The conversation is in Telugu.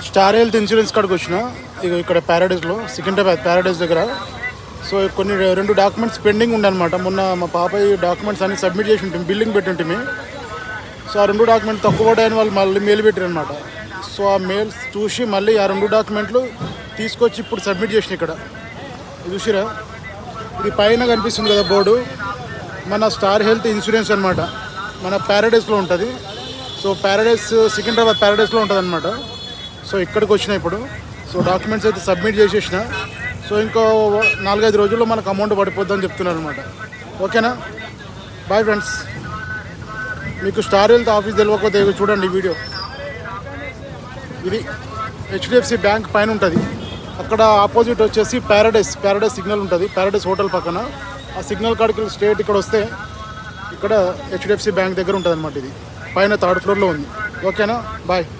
స్టార్ హెల్త్ ఇన్సూరెన్స్ కాడికి వచ్చిన ఇక్కడ ప్యారడైస్లో సికింద్రాబాద్ ప్యారడైస్ దగ్గర. సో కొన్ని 2 డాక్యుమెంట్స్ పెండింగ్ ఉండనమాట. మొన్న మా పాపయ్య డాక్యుమెంట్స్ అన్ని సబ్మిట్ చేసి ఉంటాం, బిల్లింగ్ పెట్టి ఉంటుంది. సో ఆ 2 డాక్యుమెంట్ తక్కువ పడ్డాయని వాళ్ళు మళ్ళీ మెయిల్ పెట్టారు అనమాట. సో ఆ మెయిల్స్ చూసి మళ్ళీ ఆ 2 డాక్యుమెంట్లు తీసుకొచ్చి ఇప్పుడు సబ్మిట్ చేసిన ఇక్కడ చూసిరా. ఇది పైన కనిపిస్తుంది కదా బోర్డు, మన స్టార్ హెల్త్ ఇన్సూరెన్స్ అనమాట. మన ప్యారడైస్లో ఉంటుంది. సో ప్యారడైస్ సికింద్రాబాద్ ప్యారడైస్లో ఉంటుంది అనమాట. సో ఇక్కడికి వచ్చిన ఇప్పుడు. సో డాక్యుమెంట్స్ అయితే సబ్మిట్ చేసేసిన. సో ఇంకో 4-5 రోజుల్లో మనకు అమౌంట్ పడిపోద్దని చెప్తున్నారు అనమాట. ఓకేనా, బాయ్ ఫ్రెండ్స్. మీకు స్టార్ హెల్త్ ఆఫీస్ తెలియకపోతే చూడండి వీడియో. ఇది హెచ్డిఎఫ్సి బ్యాంక్ పైన ఉంటుంది. అక్కడ ఆపోజిట్ వచ్చేసి ప్యారడైస్ సిగ్నల్ ఉంటుంది. ప్యారడైస్ హోటల్ పక్కన ఆ సిగ్నల్ కాడికి స్ట్రేట్ ఇక్కడ వస్తే ఇక్కడ హెచ్డిఎఫ్సి బ్యాంక్ దగ్గర ఉంటుంది అనమాట. ఇది పైన 3rd ఫ్లోర్లో ఉంది. ఓకేనా, బాయ్.